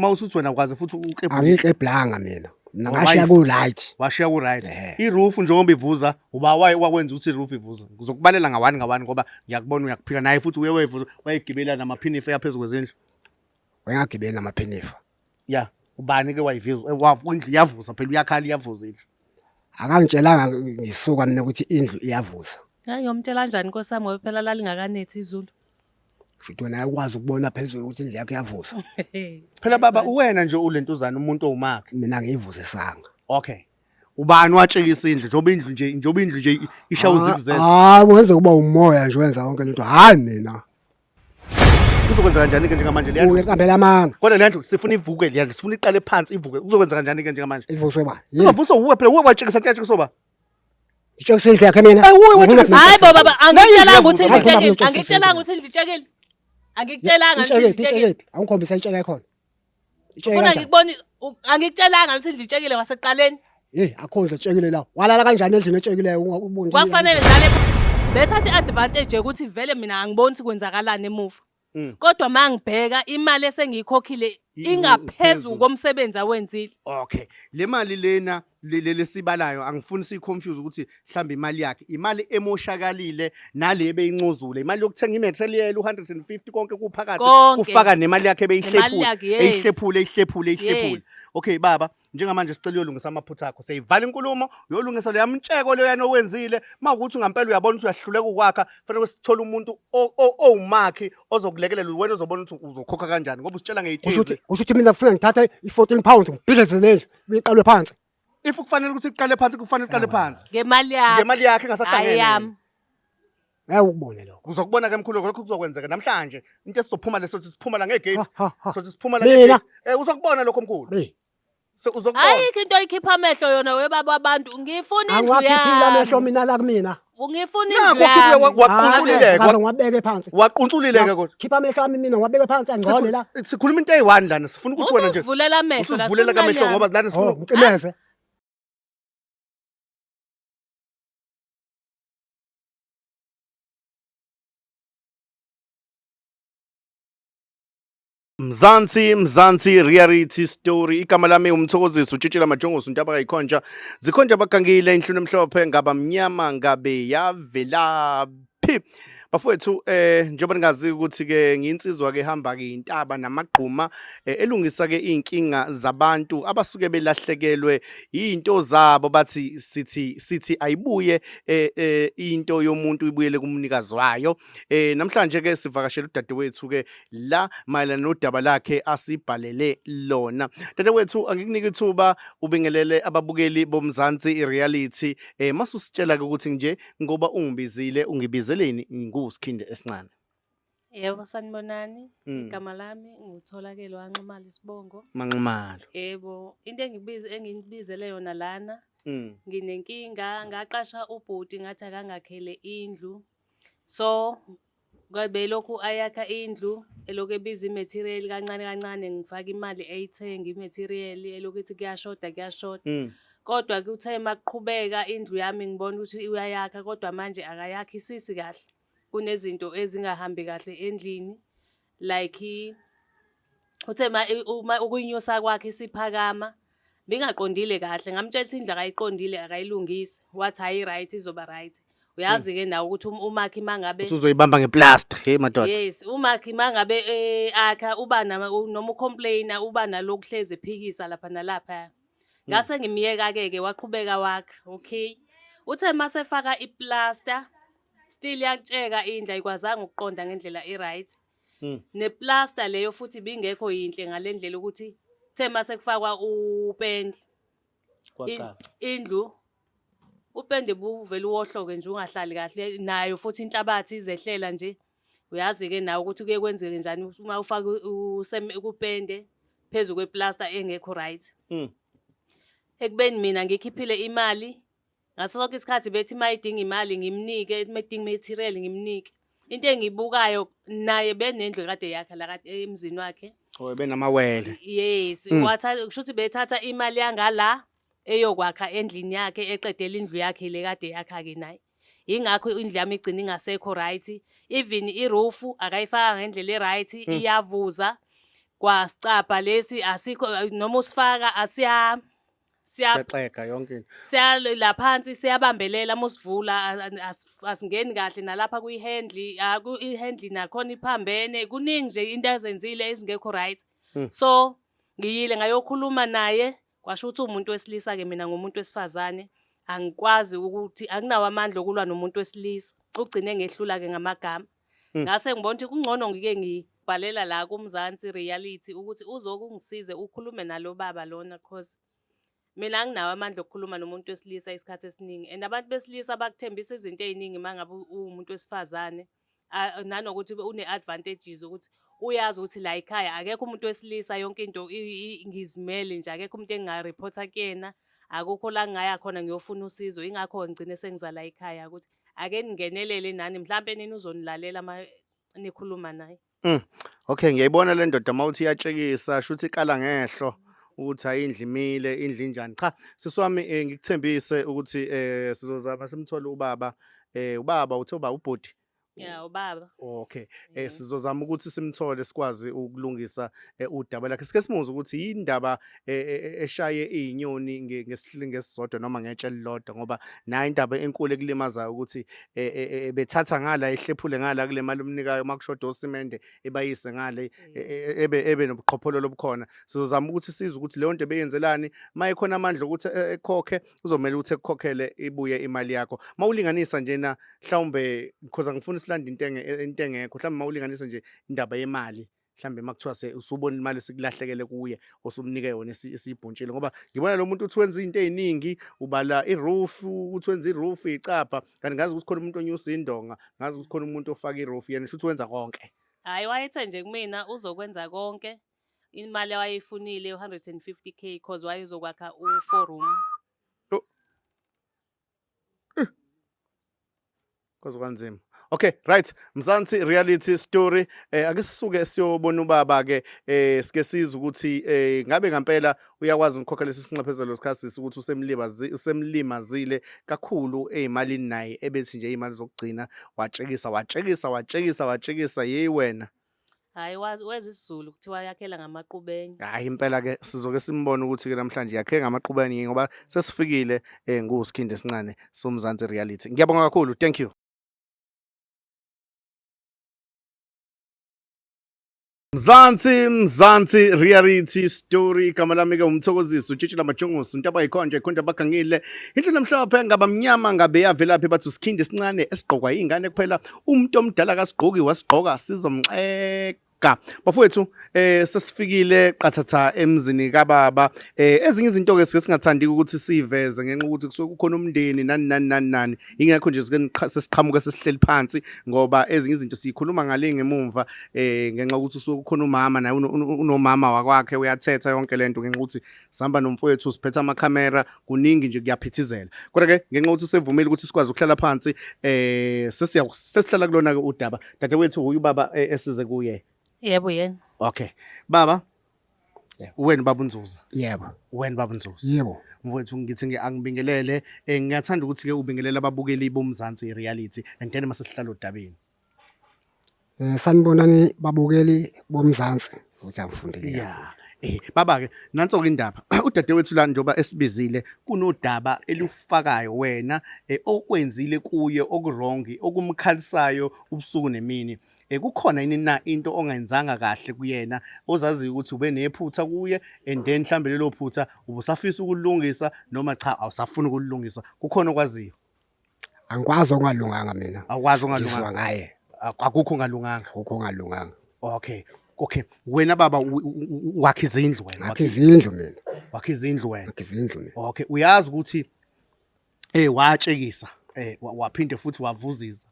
mawusuthi wena ukwazi futhi angikleblanga mina ngashiya ku right washiya ku right i-roof njengoba ivuza uba wakwenza ukuthi i-roof ivuza uzokubalela ngawani ngoba ngiyakubona uyakuphika naye futhi uyewevuza wayegibela namaphinifa yaphezulu kwezindlu wayengagibela namaphinifa ya ubani ke wayivuza indlu iyavuza phela uyakhala iyavuza indlu akangitshelanga ngisuka mina ukuthi indlu iyavuza hayi yomtshela kanjani Nkosi yami ngoba phela lalingakanethi izulu futhi wena ukwazi ukubona phezulu ukuthi indlu yakho iyavuza phela baba uwena nje ulentuzana umuntu owumakhe mina ngiyivuzisanga okay ubani watshekisa indlu njoba indlu nje ishawu zigzela wenze kuba umoya nje wenza konke lento hayi mina uzokwenza kanjani ke njengamanje liya uqambela amanga kodwa le ndlu sifuna ivuke liya sifuna iqale phansi ivuke uzokwenza kanjani ke njengamanje ivuswe ba uzovuswa uwe phela uwe watshekisa kuyatshekisa ba itshekisa indlu yakhe mina hayi baba angikutshelanga ukuthi ngitshekile angikutshelanga ukuthi ngitshekile angikutshelanga ngitshekile angikhombisa itsheke khona ufuna ngikubona angikutshelanga ukuthi ngitshekile wasekuqaleni akho itshekile la walala kanjani endlini etshekileyo ungakuboni kwakufanele ngale bethatha advantage ukuthi vele mina angiboni ukuthi kwenzakalani emuva kodwa mangibheka imali esengiyikhokhile ingaphezulu komsebenzi awenzile okay le mali lena lesibalayo angifuni siconfuse ukuthi mhlawumbe imali yakhe imali emoshakalile nale beyincuzule imali yokuthenga imaterial 150 konke kuphakathi ufaka nemali yakhe beyihlephule okay baba njengamanje sicela uyolungisa amaphutha akho seyivala inkulumo uyolungisa le yamtsheko loyana owenzile mawukuthi ngampela uyabona ukuthi uyahluleka ukwakha fanele sithola umuntu owumakhi ozokulekelela wena ozobona ukuthi uzokhokha kanjani ngoba usitshela ngeyithezi usho mina kufanele ngithatha i14 pounds ngibhidleze lendlu biqalwe phansi if kufanele ukuthi iqale phansi kufanele iqale phansi ngemali yakhe engasahlangene ukubone lokho uzokubona ke mkhulu lokho kuzokwenzeka namhlanje into esizophuma leso siphuma la ngegate sothi siphuma la ngegate uzokubona lokho mkhulu uzokubona ayikho into oyikhipha amehlo yona webaba abantu ngifuna indlu yami angikhiphile amehlo mina la kumina ungifuna indlu yami ngwabeke phansi waqunsulileke kodwa khipha amehlo ami mina ngwabeke phansi angizole la sikhuluma into eyi1 lana sifuna ukuthi wena nje uvulela amehlo la uvulela kamehlo ngoba lana sifuna ngicimeze Mzansi reality story igama lami umthokozisi utshitshela majongosi untaba kayikhonja zikhonja bagangile inhlunu emhlophe ngaba mnyama ngabe yavelaphi bafowethu njengoba ningazi ukuthi ke ngiyinsizwa ke hamba ke intaba namagquma elungisa ke inkinga zabantu abasuke belahlekelwe into zabo bathi sithi ayibuye into yomuntu ibuyele kumnikazi wayo namhlanje ke sivakashela udadewethu ke la mayelana nodaba lakhe asibhalele lona dadewethu angikunika ithuba ubingelele ababukeli bomzansi reality masusitshela ke ukuthi nje ngoba ungibizile ungibizeleni uSkhindi esincane. Yebo sanibonani igama lami ngutholakele wanxumala isibongo. Manxumalo. Yebo into engibizele yona lana nginenkinga ngaqasha ubhuti ngathi akangakhele indlu. So ngabe lokhu ayakha indlu elokhu ebiza imaterial kancane ngifaka imali eyithenga imaterial elokuthi kuyashoda. Kodwa kuthe maqhubeka indlu yami ngibona ukuthi uyayakha kodwa manje akayakhisisi kahle. Kunezinto ezingahambi kahle endlini like uthe uma ukuyinyusa kwakhe isiphakama bingaqondile kahle ngamtshela ukuthi indlu akayiqondile akayilungisi wathi hayi right izoba right uyazi ke nawe ukuthi umakhi mangabe uzoyibamba ngeplaster hey madoda yes umakhi mangabe akha uba noma ucomplainer uba nalokuhleze ephikisa lapha nalapha ngase ngimiyeka ke waqhubeka wakhe okay uthe masefaka iplaster still yakutsheka indlu ayikwazanga ukuqonda ngendlela right neplaster leyo futhi bingekho yinhle ngalendlela ukuthi thema sekufakwa upende indlu upende buvela uwohloke nje ungahlali kahle nayo futhi inhlabathi izehlela nje uyazi ke nawe ukuthi kuye kwenzeke njani uma ufaka upende phezulu kweplaster engekho right ekubeni mina ngikhiphile imali ngaso sonke isikhathi bethi mayidinga imali ngimnike medinga material ngimnike into engibukayo naye benendlu kade yakhe la kade emzini wakhe benamawele yes wathatha kushuthi bethatha imali yangala eyokwakha endlini yakhe eqedela indlu yakhe le kade yakha ke naye ingakho indlu yami igcina ingasekho right even iroof akayifaka ngendlela right iyavuza kwasicabha lesi asikho noma usifaka Siyaxega yonke into. la phansi siyabambelela musivula asingeni kahle nalapha kwi-handle i-handle nakhona iphambene kuningi nje into azenzile ezingekho right. So ngiyile ngayokhuluma naye kwasho ukuthi umuntu wesilisa-ke mina ngumuntu wesifazane angikwazi ukuthi anginawo amandla okulwa nomuntu wesilisa ugcine ngehlula-ke ngamagama. Ngase ngibona ukuthi kungcono ngike ngibhalela la kuMzansi Reality ukuthi uzokungisize ukhulume nalo baba lona cause mina anginawo amandla okukhuluma nomuntu wesilisa isikhathi esiningi and abantu besilisa bakuthembisa izinto ey'ningi mangabe uwumuntu wesifazane nanokuthi une-advantages ukuthi uyazi ukuthi la ekhaya akekho umuntu wesilisa yonke into ngizimele nje akekho umuntu engingarephotha kuyena akukho la ngingaya khona ngiyofuna usizo ingakho ngigcine sengiza la ekhaya ukuthi ake ningenelele nani mhlampe nini uzonilalela nikhuluma naye. Okay, ngiyayibona le ndoda mawuthi iyatshekisa shuthi ikala ngehlo ukuthi ayindli imile indli injani. Cha siswami ngikuthembise ukuthi sizozama simthole ubaba ubaba uthe uba ubhodi. Yeah, ubaba. Okay. Sizozama ukuthi simthole sikwazi ukulungisa udaba lakhe. Sike simuze ukuthi yindaba eshaye izinyoni ngesihlingi esisodwa noma ngetshe elilodwa ngoba nayo indaba enkulu ekulimazayo ukuthi bethatha ngala ehlephule ngala kule mali umnikayo makushoda osimende ebayise ngale ebe nobuqhophololo obukhona. Sizozama ukuthi size ukuthi leyo nto beyenzelani mayekhona amandla ukuthi ekhokhe uzomela ukuthi ekukhokhele ibuye imali yakho. Mawulinganisa nje na mhlawumbe because angifuni silanda into engekho mhlawumbe mawulinganisa nje indaba yemali mhlambe makuthiwa usubona imali sikulahlekele kuye osumnike yona esiyibhuntshile ngoba ngibona lo muntu uthi wenza izinto eziningi ubala iroof uthi wenza iroof icapha kanti ngazi ukuthi khona umuntu onyusa indonga ngazi ukuthi khona umuntu ofaka iroof yena shuthi wenza konke. Hayi wayethe nje kumina uzokwenza konke imali awayifunile 150k because wayezokwakha u4 room. Kwanzima. Okay, right. Mzansi Reality Story. Ake sisuke siyobona ubaba ke sike siza ukuthi ngabe ngempela uyakwazi ukukhokhela lesi sinxephezelo sikhathi ukuthi usemlimazile kakhulu ezimalini naye ebethi nje izimali zokugcina watshekisa yeyi wena. Hayi wezwe isiZulu kuthiwa yakhela ngamaqubeni. Hayi impela ke sizoke simbone ukuthi ke namhlanje yakhe ngamaqubeni ngoba sesifikile nguSkhindi esincane soMzansi Reality. Ngiyabonga kakhulu. Thank you. Mzansi Reality Story igama lami ke umthokozisi utshitshela majongosi into abayikhonja ikhonja abagangile into namhlophe ngaba mnyama ngabe yavelaphi bathi uSkhindi esincane esigqokwa izingane kuphela umuntu omdala kasigqoki wasigqoka sizomxeka bafowethu sesifikile qathatha emzini kababa ezinye izinto ke sike singathandi ukuthi siveze ngenxa ukuthi kusuke kukhona umndeni nani ingekho nje sesiqhamuka sesihleli phansi ngoba ezinye izinto siyikhuluma ngale ngemumva ngenxa ukuthi usuke kukhona umama naye unomama wakwakhe uyathetha yonke lento ngenxa ukuthi sihamba nomfowethu siphethe amakhamera kuningi nje kuyaphithizela kodwa ke ngenxa ukuthi usevumile ukuthi sikwazi ukuhlala phansi sesihlala kulona ke udaba dadewethu uyubaba esize kuye. Yebo yena. Okay. Baba. Wena baba uNzuza. Yebo. Wena baba uNzuza. Yebo. Mfowethu ngithi angibingelele ngiyathanda ukuthi ke ubingelele ababukeli boMzansi Reality and then mase sihlala odabeni. Sanibonani babukeli boMzansi ukuthi angifundile. Yeah. Baba ke nanso ke indaba udadewethu la njoba esibizile kunodaba elufakayo wena okwenzile kuye okuwrong okumkhalisayo ubusuku nemini. Kukhona yini na into ongayenzanga kahle kuyena ozaziyo ukuthi ube nephutha kuye and then mhlambe lelo phutha ubusafisa ukulungisa noma cha awusafuna ukulungisa kukhona okwaziyo? Angikwazi okungalunganga mina. Awukwazi ongalunganga ngaye. Akukho ongalunganga. Akukho ongalunganga. Okay. Wena baba wakhe izindlu wena. Wakhe izindlu mina. Wakhe izindlu wena. Wakhe izindlu mina. Okay, uyazi ukuthi watshekisa waphinde futhi wavuziza.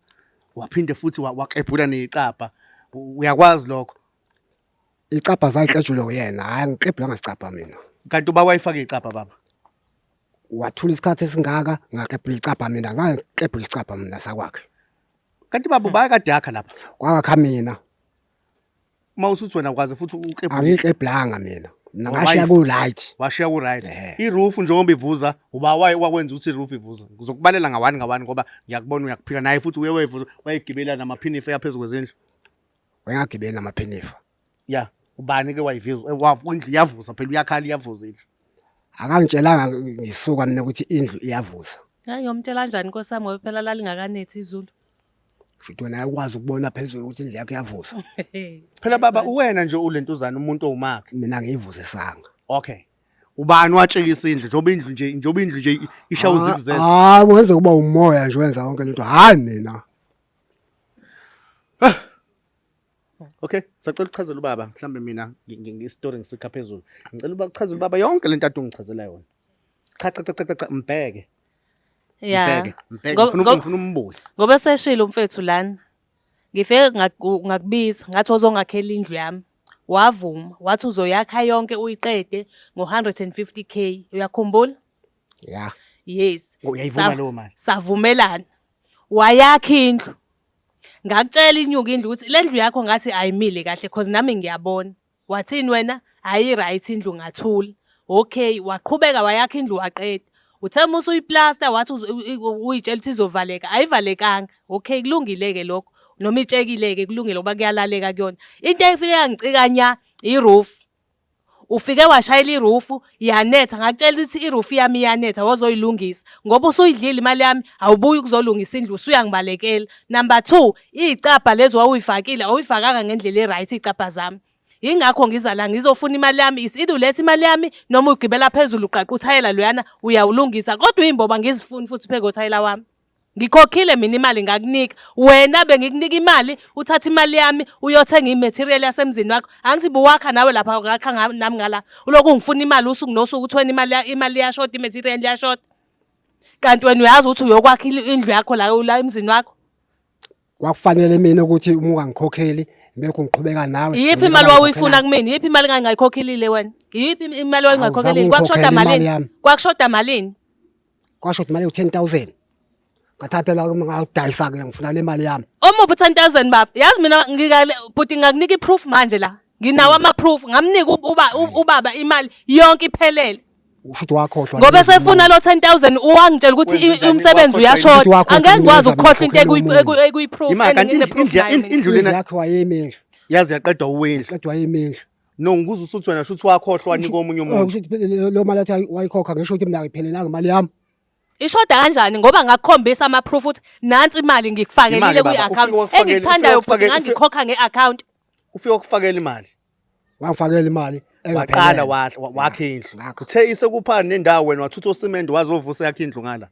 Waphinde futhi waqebhula necapha uyakwazi lokho icapha zayihletshule uyena hayi ngiqebhula ngasicapha mina kanti uba wayifaka icapha baba wathula isikhathi esingaka ngaqebhula icapha mina ngaqebhula icapha mina sakwakhe kanti baba bayakade yakha lapha kwakha mina mawusuthi wena ukwazi futhi uqebhula angiqebhlanga mina ngashiya ku right washiya ku right iroof njengoba ivuza uba wakwenza ukuthi iroof ivuza ngizokubalela ngawani ngoba ngiyakubona uyakuphika naye futhi uyewevuza wayegibela namaphinifa yaphezulu kwezindlu wayagibela namaphinifa yeah Ubani ke wayivuza indlu iyavuza phela uyakhala iyavuza indlu. Akangitshelanga ngisuka mina ukuthi indlu iyavuza. Hayi ngiyomtshela kanjani Nkosi yami ngoba phela lalingakanethi izulu. Futhi wena ukwazi ukubona phezulu ukuthi indlu yakho iyavuza. Phela baba uwena nje ulentuzana umuntu owumakhe. Mina ngiyivuzisanga. Okay. Ubani watshekisa indlu njoba indlu nje ishawuza ikuzeza. Hayi wenze kuba umoya nje wenza yonke lento. Hayi mina. Okay, sacela ukuchazela ubaba mhlambe mina ngistory ngisikha phezulu. Ngicela uba uchazele ubaba yonke lento ade ungichazela yona. Cha mbheke. Yeah. Mbheke ngifuna umbuzo. Ngoba seshilo umfethu lana. Ngifike ngakubiza ngathi uzongakhela indlu yami. Wavuma, wathi uzoyakha yonke uyiqede ngo150k. Uyakhumbula? Yeah. Yes. Uyayivuma leyo mali. Savumelana. Wayakha indlu. Ngakutshela inyuka indlu ukuthi le ndlu yakho ngathi ayimile kahle because nami ngiyabona. Wathini wena? Hayi right indlu ngathula. Okay, waqhubeka wayakha indlu waqeda. Uthe musu uyiplaster wathi uyitshela ukuthi izovaleka. Ayivalekanga. Okay, kulungile ke lokho. Noma itshekile ke kulungile ngoba kuyalaleka kuyona. Into efike yangicikanya i-roof. Ufike washayela i-roof yanetha ngakutshela ukuthi i-roof yami yanetha wozoyilungisa ngoba usuyidlile imali yami awubuyi ukuzolungisa indlu usuyangibalekela. Number 2, izicapha lezo wawuyifakile awuyifakanga ngendlela eright izicapha zami. Ingakho ngiza la ngizofuna imali yami isidulethe imali yami noma ugibela phezulu uqaqa uthayela loyana uyawulungisa kodwa imboba ngizifuni futhi pheke uthayela wami. Ngikhokhile mina imali ngakunika wena bengikunika imali uthatha imali yami uyothenga imaterial yasemzini wakho angithi buwakha nawe lapha ngakha nami ngala uloku ngifuna imali usuku nosuku uthweni imali yashort imaterial yashort kanti wena uyazi ukuthi uyokwakha indlu yakho la emzini wakho kwakufanele mina ukuthi uma ungangikhokheli bese ngiqhubeka nawe. Yiphi imali wawuyifuna kumina? Yiphi imali engangayikhokhilile wena? Yiphi imali wawungayikhokheli? Kwakushoda malini? Kwakushoda malini? Kwashoda imali u10,000. Ngathatha la ngawudayisa ke ngifuna le mali yami. Omuphi 10,000 baba? Yazi mina but ngakunika iproof manje la. Nginawo ama-proof ngamnika ubaba imali yonke iphelele. Ushuthi wakhohlwa. Ngoba sefuna lo 10,000 uwangitshela ukuthi umsebenzi uyashoda. Angeke ngikwazi ukukhohlwa into ekuyiproof indlu lena yakho wayemehlo. Yazi yaqedwa uwendlu. Qedwa yemehlo. No ngikuza usuthi wena shuthi wakhohlwa wanika omunye umuntu. Ushuthi lo mali athi wayikhokha ngisho ukuthi mina ngiphelelanga imali yami. Ishoda kanjani ngoba ngakukhombisa ama-proof ukuthi nansi imali ngikufakelile kwi-account engithandayo futhi ngangikhokha nge-account. Ufike ukufakela imali. Wangifakela imali Waqala wakhe indlu. Uthe isekuphana nendawo wena wathutha osimende wazovusa yakhe indlu ngala.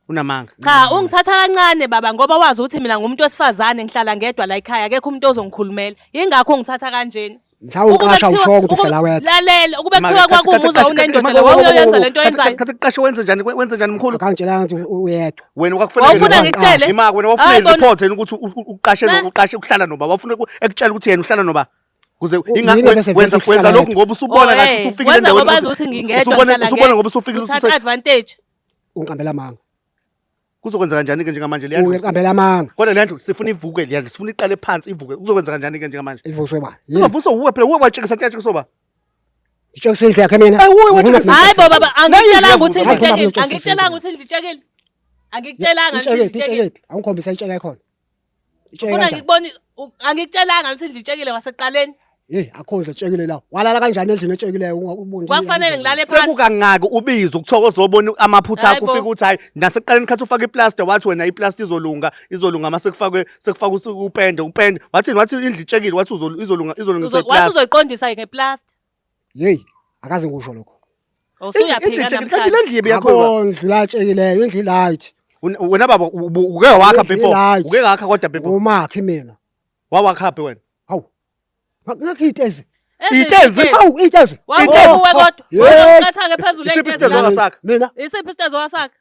Unamanga. Cha ungithatha kancane baba ngoba wazi ukuthi mina ngumuntu wesifazane ngihlala ngedwa la ekhaya akekho umuntu ozongikhulumela. Ingakho ungithatha kanjeni. Mhlawumbe uqasha ushoko ukuthi uhlala wedwa. Lalela ukube kuthiwa kwakunguzwa unendoda le wawuyenza lento yenzayo. Khathi kuqashe wenze njani mkhulu? Akangitshelanga ukuthi uyedwa. Wena kwakufanele wawufuna ngikutshele imaki wena wafuna report yena ukuthi uqashe ukuhlala noba wafuna ekutshela ukuthi yena uhlala noba kuze wenza lokhu ngoba usubona kahle usufikile endaweni ngoba uthi ngingedwa usubona ngoba usufikile uthatha advantage. Ungiqambela amanga. Kuzokwenza kanjani ke njengamanje liyadlula? Ungiqambela amanga. Kodwa le ndlu sifuna ivuke liyadla sifuna iqale phansi ivuke. Kuzokwenza kanjani ke njengamanje? Ivuswe ba. Uzovuswa uwe phela uwe watshekisa kuyatshekisa ba. Itshekisa indlu yakhe mina. Hayi baba angikutshelanga ukuthi ngitshekile. Angikutshelanga ukuthi ngitshekile. Angikutshelanga ukuthi ngitshekile. Awungikhombisa itsheke ekhona. Ufuna ngikubone angikutshelanga ukuthi ngitshekile wasekuqaleni. Akho nje etshekile la. Walala kanjani endlini etshekile ubunje. Kwakufanele ngilale phansi. Sekukangaki ubiza ukuthokoza obona amaphutha akho ufika uthi hayi nasekuqaleni khathi ufaka iplaster wathi wena iplaster izolunga mase sekufaka upende wathi indlu itshekile wathi izolunga iplaster. Wathi uzoyiqondisa ngeplaster. Akaze ngisho lokho. Usuyaphika namhlanje. Kanti le ndlu yakho indlu la tshekileyo indlu light. Wena baba uke wakha before uke wakha kodwa before umakhi mina wawakha wena hawu ngakho itezi hawu itezi wakuwe kodwa waqatha ke phezulu isiphi wakasakha mina isiphi isitezo wasakha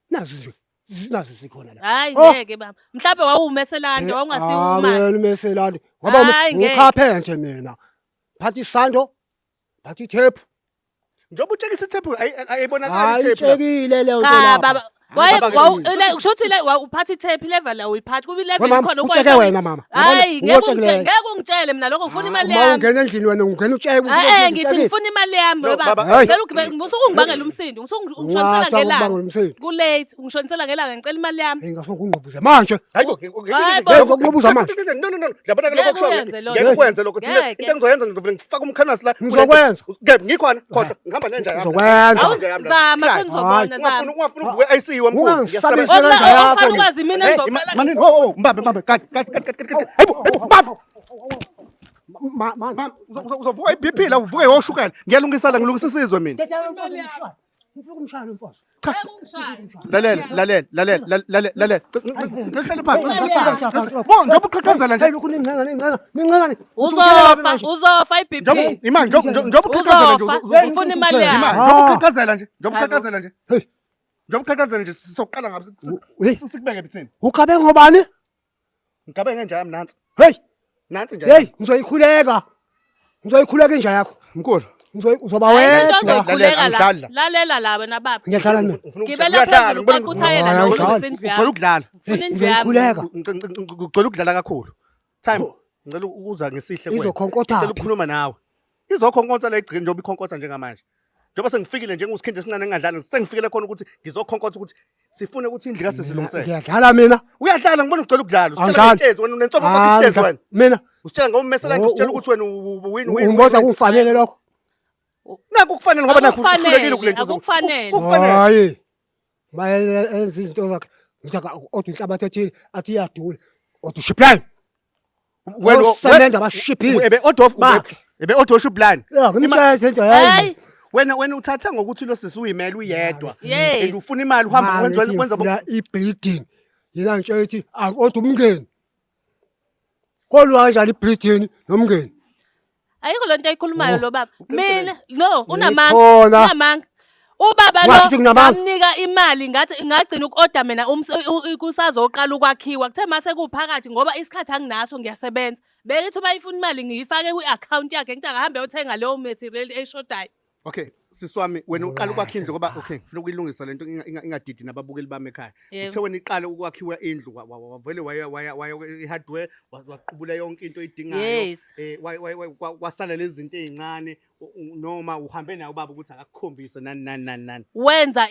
nazo sikhona la hayi ngeke baba mhlawumbe wawumeselande wawungasiwuma wena umeselande waba ukhaphe nje mina phathi isando phathi tape njoba utshekisa tape ayibonakala tape ayitshekile leyo nto la baba Kusho ukuthi uphatha itape level la uyiphathi kuba ilevel Mama, khona utsheke wena mama. Hayi Ngiyotshekela. ngeke ungitshele mina lokho ngifuna imali Uma yami. ungena endlini wena ungena utsheke. Ngithi ngifuna imali yami No, baba. baba, Ngicela ngisuke ungibangela umsindo, ungishonisela Ungibangela ngelanga. umsindo. Ku late, ungishonisela ngelanga ngicela imali yami. Ngingasuke ngungqubuze manje. Hayibo, Ngokubuza manje. no labona Ngeke lokho uyenze lokho. ngeke ukwenze lokho thina Ngeke. into engizoyenza ngizovela ngifaka umkhanasi la Ngizokwenza. ngikhona kodwa ngihamba nenja yami Ngizokwenza. Zama khona uzobona zama. ungafuna uvuke ICU wamkhulu Ungangisabisi ngiyasaba kanjalo yakho. Okufana ukwazi mina ngizobhala. manini mbambe hayibo mbambe uzovuka iBP la uvuke yoshukela ngiyalungisa la ngilungisa isizwe mina Ngifuna umshayelo mfazi. Ngeke ungishaya. lalela ngihlale phansi njengoba uqhaqhazela nje Nincane. Uzofa iBP. imani njengoba uqhaqhazela nje Uzofa. Ngifuna imali yami. njengoba uqhaqhazela nje Hey, njengoba uqhaqhazela nje sizoqala ngabe sikubeke bithini ukabe ngobani? ngigabe ngenja yami nansi Hey, nje hey, ngizoyikhuleka. Ngizoyikhuleka inja yakho. mkhulu Uzoba Into wedwa. ozoyikhuleka la. angidlali la. Lalela la wena baba. Ngiyadlala mina. Gibela phezulu kwakuthayela Hayi, la awudlali. ulungisa indlu ugcela yami. ukudlala Ufuna indlu yami. Ngizoyikhuleka. ugcela ukudlala kakhulu time ngicela ukuza ngesihle kuwena Izokhonkotha. ngicela ukukhuluma nawe izokhonkotha la egcini njengoba ikhonkotha njengamanje njengoba sengifikile njengosikhindi esincane engadlali sengifikele khona ukuthi ngizokhonkotha ukuthi sifune ukuthi indlu kasesilungisele Ngiyadlala mina. uyadlala ngibona ugcela ukudlala usitshela Angidlali. ngitezi wena unenhlobo bakistezi wena Mina. usitshela ngoba umesela nje usitshela ukuthi wena win Ungibona kungifanele lokho. naku kufanele ngoba nakho Akukufanele, uhlulekile kule nto akukufanele. ukufanele Hayi. Mayenza izinto zakhe. Ngithi odwa inhlabathi ethile athi iyadula. Odwa ushipline. Osebenza abashipile. ebe odof Bakhe. ebe odof plan Ya, ngimtshayela into hayi. Hayi. wena uthatha ngokuthi lo sisi uyimela uyedwa Yes. and ufuna imali uhamba kwenza i-bleeding. Yena ngitshela ukuthi akodwa umngeni. Kolwa kanjani i-bleeding nomngeni? Ayikho lento ayikhulumayo lo baba. Mina no Ngikhona. unamanga. Ubaba Ungasho lo nginamanga. ngamnika imali ngathi ngagcina uku-order mina kusazoqala ukwakhiwa. Kuthe mase kuphakathi ngoba isikhathi anginaso ngiyasebenza. Bekithi uma ifuna imali ngiyifake kwi-account yakhe ngithi akahambe ayothenga leyo material eshodayo. okay siswami wena uqala ukwakha indlu ngoba okay ngifuna ukuyilungisa lento ingadidi nababukeli bami ekhaya Yebo. uthe wena iqala ukwakhiwa indlu wavele waya i-hardware waqubula yonke into oyidingayo Yes. wasala lezi zinto ezincane noma uhambe nayo baba ukuthi akakukhombise nani Wenza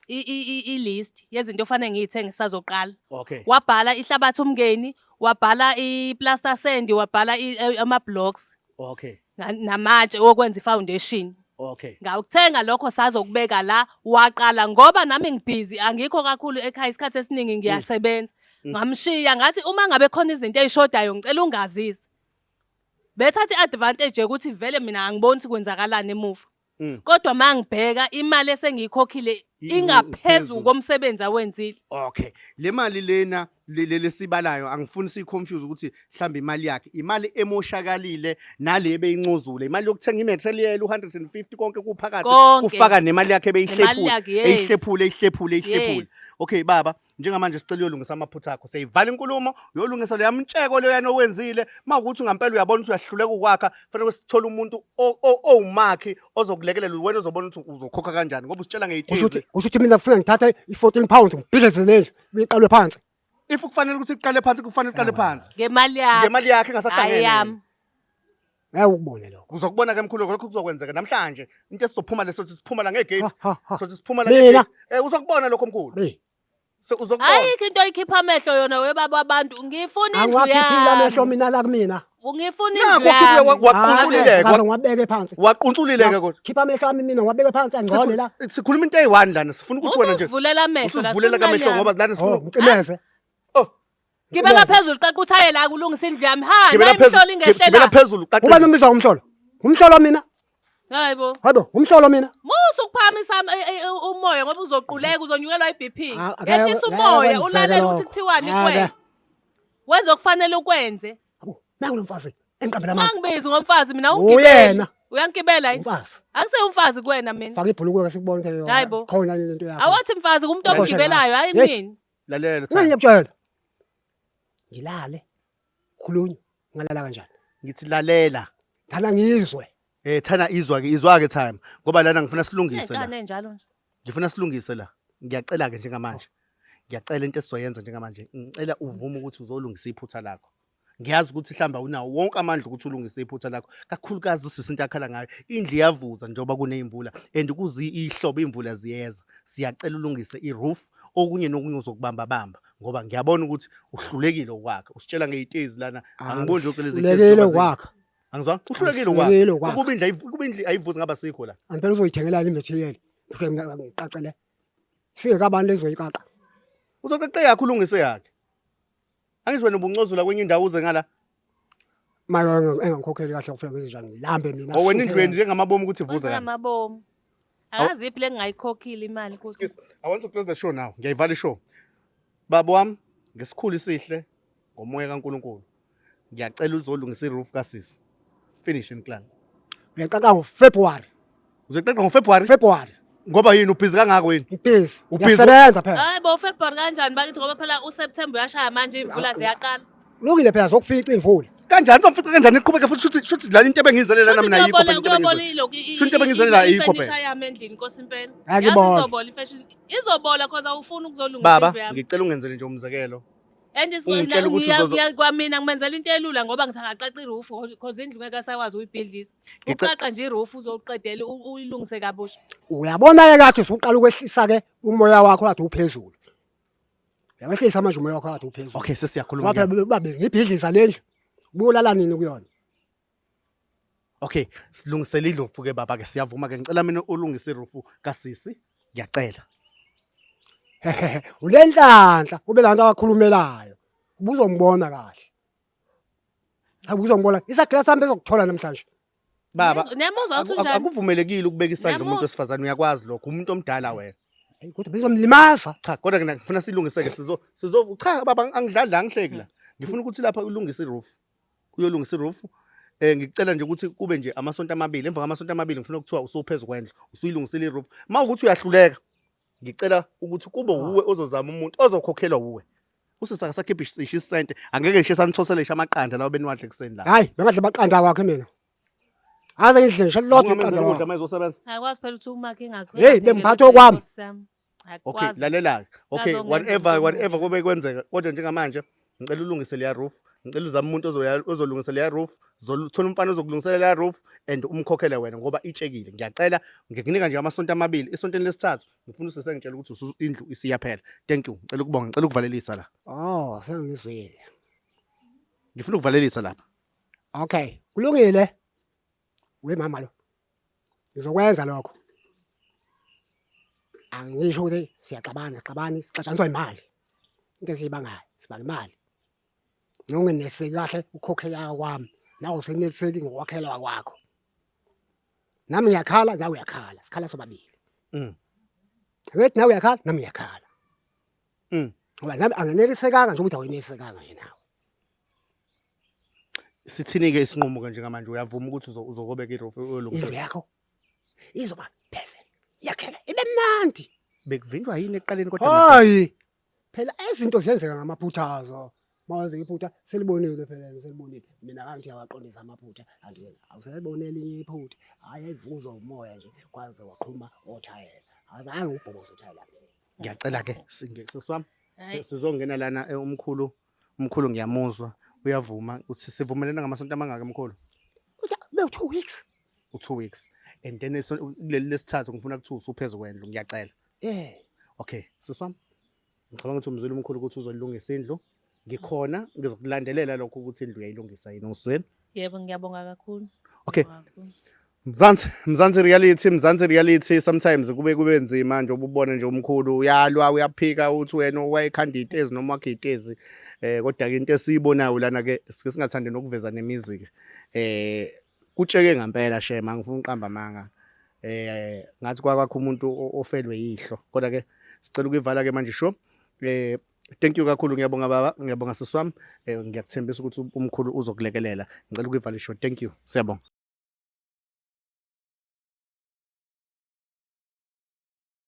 i-list yezinto ofanele ngiyithenge sazoqala. okay Wabhala ihlabathi umngeni, wabhala i-plaster sand, wabhala ama-blocks okay namatshe okwenza i-foundation. okay Ngawukuthenga lokho sazokubeka la waqala ngoba nami ngibhizi angikho kakhulu ekhaya isikhathi esiningi ngiyasebenza. Ngamshiya ngathi uma ngabe khona izinto ezishodayo ngicela ungazise. Bethatha i-advantage ukuthi vele mina angiboni ukuthi kwenzakalani emuva. Kodwa mangibheka imali esengiyikhokhile ingaphezulu komsebenzi awenzile. okay le mali lena lesibalayo angifuni siyiconfuse ukuthi mhlawumbe imali yakhe imali emoshakalile nale beyincuzule imali yokuthenga imaterial 150 konke kuphakathi Konke. ufaka nemali yakhe Nemali yakhe, yes. eyihlephule Yes. okay baba njengamanje sicela uyolungisa amaphutha akho seyivala inkulumo uyolungisa leya mtsheko loyana owenzile mawukuthi ngampela uyabona ukuthi uyahluleka ukwakha fanele sithole umuntu owumakhi ozokulekelela wena ozobona ukuthi uzokhokha kanjani ngoba usitshela ngeyithezi Kushuthi mina kufanele ngithatha i-14 pounds ngibhidleze lendlu iqalwe phansi. if kufanele ukuthi iqale phansi kufanele iqale phansi Ngemali yakhe. ngemali yakhe engasahlangene Ayami. Ngeke ukubone lokho. uzokubona ke mkhulu lokho kuzokwenzeka namhlanje into esizophuma leso siphuma la ngegate sothi siphuma la Mina. ngegate uzokubona lokho mkhulu Be. uzokubona Ayikho into oyikhipha amehlo yona webaba abantu. Ngifuna indlu Angwakhiphila amehlo yami. mina la kumina. Ngifuna Nakho indlu khiphe yami. waqunculile Ngaze ngiwabeke phansi. waqunculile ke kodwa Khipha amehlo ami mina ngiwabeke phansi angizole la. sikhuluma into eyi-1 lana sifuna ukuthi wena nje Usuvulela amehlo la. usuvulela kamehlo ngoba lana Oh, sifuna ngicimeze. oh Gibela phezulu xa kuthaye la kulungisa indlu yami. Ha, gibela nayi mhloli ngehlela. gibela phezulu Ubani qaqe umbiza umhlolo? Umhlolo mina. Hayibo. Hayibo, umhlolo mina. Musu ukuphamisa umoya ngoba uzoquleka uzonyukelwa iBP. Ah, Ehlisa ngeke umoya kwenzeke ulalela lokho. ukuthi kuthiwani Ngeke. kuwena. Wenza okufanele ukwenze. Habu, nangu lo mfazi engiqambela amanzi. Mangibizi ngomfazi mina Uyena. ungigibela. Uyangigibela yini? Umfazi. Akuseyi umfazi kuwena mina. Faka ibhulukwe sikubone ukuthi Hayibo. khona lento yakho. Awathi mfazi kumuntu Yebo, omgibelayo hayi Hey. mina. lalela Ngeke Thando. ngiyakutshela. Ngilale. Khulunywa ngalala kanjani? ngithi lalela Thana ngizwe. Thana izwa ke time ngoba lana ngifuna silungise la Enkane njalo nje. ngifuna silungise la ngiyacela ke njengamanje. Ngiyacela into esizoyenza njengamanje. Ngicela uvume ukuthi uzolungisa iphutha lakho. Ngiyazi ukuthi mhlamba unawo wonke amandla ukuthi ulungise iphutha lakho. Kakhulukazi usisinto akhala ngayo. Indlu iyavuza njengoba kunezimvula and kuzi ihlobo imvula ziyeza. Siyacela ulungise i-roof okunye nokunye uzokubamba bamba ngoba ngiyabona ukuthi uhlulekile ukwakha. Usitshela ngezitezi lana angiboni nje uqele izitezi. Uhlulekile ukwakha. Angizwa? Uhlulekile Uhlulekile ukwakha. ukwakha. Ukuba indlu ayivuzi ngaba sikho la. Angiphela uzoyithengela i-material. Ufike ngiqaqele. Sike abantu lezoyiqaqa. Uzoqeqe yakhe ulungise yakhe. Angizwe nobungcozula kwenye indawo uze ngala. Manje engangikhokheli kahle ufika ngezinjani ngilambe mina. Wena indlweni njengamabomu ukuthi ivuze kahle. Ngamabomu. Akaziphi lengayikhokhile imali kuthi. I want to close the show now. Ngiyayivala ishow. Baba wami ngesikhulu isihle ngomoya kaNkuluNkulu. Ngiyacela uzolungisa i-roof kasisi. Finish in plan. Ngiqaqa ngoFebruary. Uzoqeqa ngoFebruary? February. Ngoba yini ubhizi kangaka wena? Ibhizi. Ubhizi. Ngiyasebenza phela. Hayi bo February kanjani bakithi ngoba phela uSeptember uyashaya manje imvula ziyaqala. Kulungile phela zokufica imvula. Kanjani uzomfica kanjani iqhubeke futhi shuthi la into ebengizelela nami nayikho phela into ebengizelela. Sho into ebengizelela ayikho phela. Ishaya amendlini Nkosi impela. Akibona. Izobola ifashion. Izobola because awufuni ukuzolungisa Baba, indlu yami. ngicela ungenzele nje umzekelo. And Ungitshela ukuthi kwamina ngimenzela into elula ngoba ngithangaqaqa i-roof because indlu ngeke asakwazi uyibhidlisa. Uqaqa nje i-roof uzoqedela uyilungise kabusha. Uyabona ke kathi usuqala ukwehlisa ke umoya wakho kade uphezulu. Uyawehlisa manje umoya wakho kade uphezulu. Okay, sesiyakhuluma. Ngoba babe ngibhidlisa lendlu. Bulala nini kuyona? Okay, silungisele indlu mfuke baba ke siyavuma ke ngicela mina ulungise i-roof kasisi. Ngiyacela. Ulenhlanhla ube lanto akakhulumelayo. Ubuzongibona kahle. Akuzongibona. Isaglass sami bezokuthola namhlanje. Baba, Niyamuzwa ukuthi unjani? akuvumelekile ukubeka isandla umuntu Ngiyamuzwa. wesifazane uyakwazi lokho umuntu omdala wena. Hey kodwa bezomlimaza. Cha, kodwa ke ngifuna silungiseke cha baba angidlali la ngihleki la. Ngifuna ukuthi lapha ulungise i-roof. Uyolungisa i-roof. Ngicela nje ukuthi kube nje amasonto amabili. Emva kwamasonto amabili ngifuna ukuthiwa usuphezulu kwendlu. Usuyilungisile i-roof. Mawukuthi uyahluleka. Ngicela ukuthi kube uwe ozozama umuntu ozokhokhelwa uwe. Usisaka sakhipha isisente angeke ngisho sanithoselesha amaqanda lawo beniwadle kuseni la. Hayi bengadle baqanda kwakhe mina. Aze ngidle ngisho lodwa iqanda Ukudla lakho. mayizosebenza. Akwazi phela ukuthi umakhe ingakho. Hey, bengiphathwe kwami. Okay, lalela. Okay, whatever kube kwenzeka. Kodwa njengamanje ngicela ulungise leya roof. Ngicela uzame umuntu ozolungisa leya roof, zoluthola umfana ozokulungisela leya roof and umkhokhele wena ngoba itshekile. Ngiyacela ngikunika nje amasonto amabili. Esontweni lesithathu ngifuna usesengitshela ukuthi indlu isiyaphela. Thank you. Ngicela ukubonga, ngicela ukuvalelisa la. Oh, sengizwile. Ngifuna ukuvalelisa lapha. Okay, kulungile. We mama lo. Ngizokwenza lokho. Angisho ukuthi siyaxabana, sixatshaniswa imali. Into esiyibangayo, sibanga imali. Nongeneseki kahle ukhokhela kwami. Nawe useneliseki ngokwakhela kwakho. Nami ngiyakhala, nawe uyakhala. Sikhala sobabili. Wethi nawe uyakhala, nami ngiyakhala. Ngoba nami angenelisekanga nje ukuthi awunelisekanga nje nawe. Sithini ke isinqumo kanje ngamanje uyavuma ukuthi uzokobeka i-roof olungisa. Indlu yakho izoba perfect. Yakhela ibe mnandi. Bekuvinjwa yini ekuqaleni kodwa Hayi. Phela izinto ziyenzeka ngamaphuthazo. Mawazi iphutha selibonile phela selibonile. Mina kanti uyawaqondisa amaphutha kanti wena awuselibonela elinye iphutha. Hayi ayivuzwa umoya nje kwaze waqhuma othayela. Azange ubhoboze uthayela. ngiyacela ke siswami sizongena lana umkhulu ngiyamuzwa uyavuma uthi sivumelana ngamasonto amangaka emkhulu Be 2 weeks. u2 weeks and then kuleli lesithathu ngifuna kuthi usuphezulu kwendlu ngiyacela okay siswami ngicabanga ukuthi umzulu omkhulu ukuthi uzolungisa indlu ngikhona ngizokulandelela lokho ukuthi indlu uyayilungisa yini usweni. Yebo ngiyabonga kakhulu. Okay. Mzansi reality sometimes kube nzima nje ububona nje umkhulu uyalwa uyaphika uthi wena wayekhanda itezi noma wakhe itezi kodwa ke into esiyibonayo lana ke sike singathande nokuveza nemizi ke kutsheke ngempela shema ngifuna uqamba manga ngathi kwakho umuntu ofelwe yihlo kodwa ke sicela ukuyivala ke manje show thank you kakhulu ngiyabonga baba ngiyabonga siswami ngiyakuthembisa ukuthi umkhulu uzokulekelela ngicela ukuyivala show thank you siyabonga.